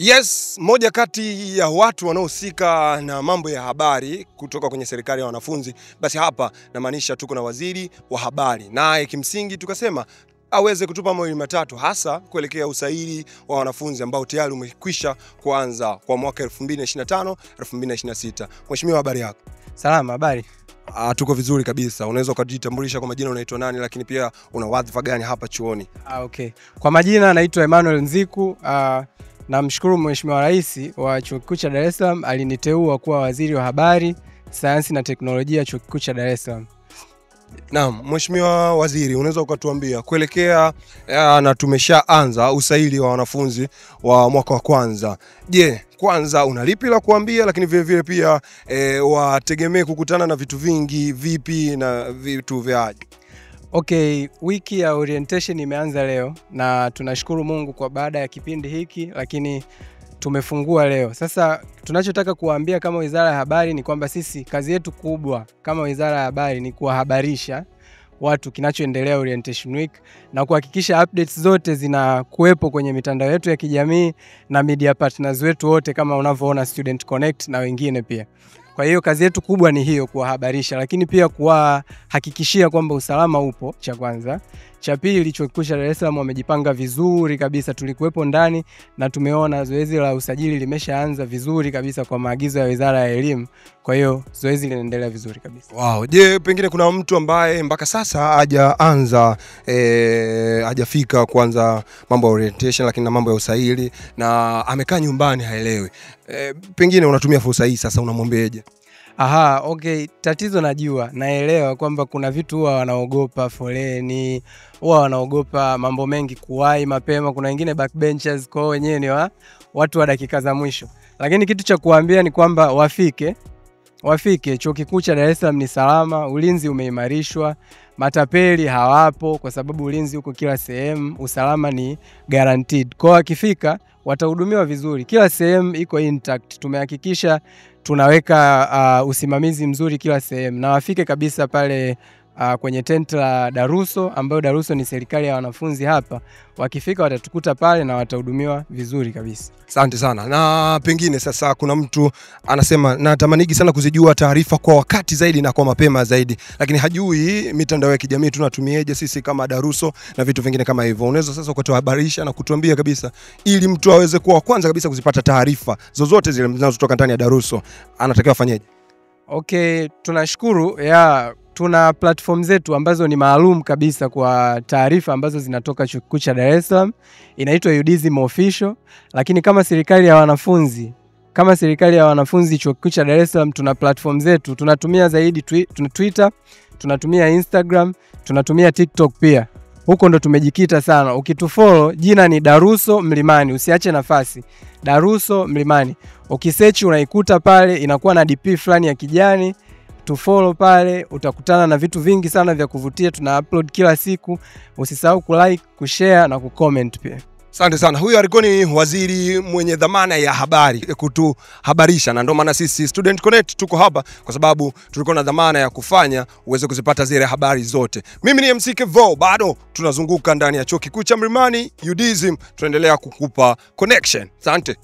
Yes, moja kati ya watu wanaohusika na mambo ya habari kutoka kwenye serikali ya wanafunzi, basi hapa namaanisha tuko na waziri wa habari. Naye kimsingi tukasema aweze kutupa mawili matatu hasa kuelekea usaili wa wanafunzi ambao tayari umekwisha kuanza kwa mwaka 2025 2026. Mheshimiwa, habari yako? Salama, habari. Tuko vizuri kabisa. Unaweza kujitambulisha kwa majina, unaitwa nani, lakini pia una wadhifa gani hapa chuoni? Okay. Kwa majina naitwa Emmanuel Nziku. Namshukuru Mheshimiwa Rais wa Chuo Kikuu cha Dar es Salaam aliniteua kuwa waziri wa habari, sayansi na teknolojia Chuo Kikuu cha Dar es Salaam. Naam, Mheshimiwa Waziri, unaweza ukatuambia kuelekea na tumeshaanza usaili wa wanafunzi wa mwaka wa kwanza. Je, kwanza unalipi la kuambia, lakini vile vile pia wategemee kukutana na vitu vingi vipi na vitu vyaje? Okay, wiki ya orientation imeanza leo na tunashukuru Mungu kwa baada ya kipindi hiki, lakini tumefungua leo. Sasa tunachotaka kuwaambia kama Wizara ya Habari ni kwamba sisi kazi yetu kubwa kama Wizara ya Habari ni kuwahabarisha watu kinachoendelea orientation week na kuhakikisha updates zote zinakuwepo kwenye mitandao yetu ya kijamii na media partners wetu wote kama unavyoona Student Connect na wengine pia. Kwa hiyo kazi yetu kubwa ni hiyo, kuwahabarisha, lakini pia kuwahakikishia kwamba usalama upo, cha kwanza. Cha pili, Chuo Kikuu cha Dar es Salaam wamejipanga vizuri kabisa, tulikuwepo ndani na tumeona zoezi la usajili limeshaanza vizuri kabisa kwa maagizo ya Wizara ya Elimu. Kwa hiyo zoezi linaendelea vizuri kabisa. Wow, je, pengine kuna mtu ambaye mpaka sasa hajaanza hajafika kuanza mambo ya orientation lakini na mambo ya usaili na amekaa nyumbani haelewi. Pengine unatumia fursa hii sasa unamwambiaje? Okay, tatizo najua, naelewa kwamba kuna vitu huwa wanaogopa foleni, huwa wanaogopa mambo mengi, kuwahi mapema, kuna wengine backbenchers, kwa wenyewe ni watu wa dakika za mwisho. Lakini kitu cha kuambia ni kwamba wafike. Chuo Kikuu cha Dar es Salaam ni salama, ulinzi umeimarishwa, matapeli hawapo kwa sababu ulinzi uko kila sehemu, usalama ni guaranteed. Kwa wakifika watahudumiwa vizuri, kila sehemu iko intact, tumehakikisha tunaweka usimamizi mzuri kila sehemu, na wafike kabisa pale kwenye tent la Daruso, ambayo Daruso ni serikali ya wanafunzi hapa. Wakifika watatukuta pale na watahudumiwa vizuri kabisa. Asante sana. Na pengine sasa kuna mtu anasema natamanigi sana kuzijua taarifa kwa wakati zaidi na kwa mapema zaidi, lakini hajui mitandao ya kijamii tunatumieje sisi kama Daruso na vitu vingine kama hivyo. Unaweza sasa ukatuhabarisha na kutuambia kabisa ili mtu aweze kuwa kwanza kabisa kuzipata taarifa zozote zile zinazotoka ndani ya Daruso, anatakiwa afanyeje? Okay, tunashukuru. Tuna platform zetu ambazo ni maalum kabisa kwa taarifa ambazo zinatoka Chuo Kikuu cha Dar es Salaam. Inaitwa UDSM Official, lakini kama serikali ya wanafunzi Chuo Kikuu cha Dar es Salaam tuna platform zetu. Tunatumia zaidi Twitter, tunatumia Instagram, tunatumia TikTok pia. Huko ndo tumejikita sana. Ukitufollow jina ni Daruso Mlimani, usiache nafasi. Daruso Mlimani. Ukisearch unaikuta pale, inakuwa na DP fulani ya kijani. Tufollow pale, utakutana na vitu vingi sana vya kuvutia, tuna upload kila siku. Usisahau kulike, kushare na kucomment pia. Asante sana. Huyu alikuwa ni waziri mwenye dhamana ya habari kutuhabarisha, na ndio maana sisi Student Connect tuko hapa kwa sababu tulikuwa na dhamana ya kufanya uweze kuzipata zile habari zote. Mimi ni MC Kevo, bado tunazunguka ndani ya Chuo Kikuu cha Mlimani UDSM, tunaendelea kukupa connection. Asante.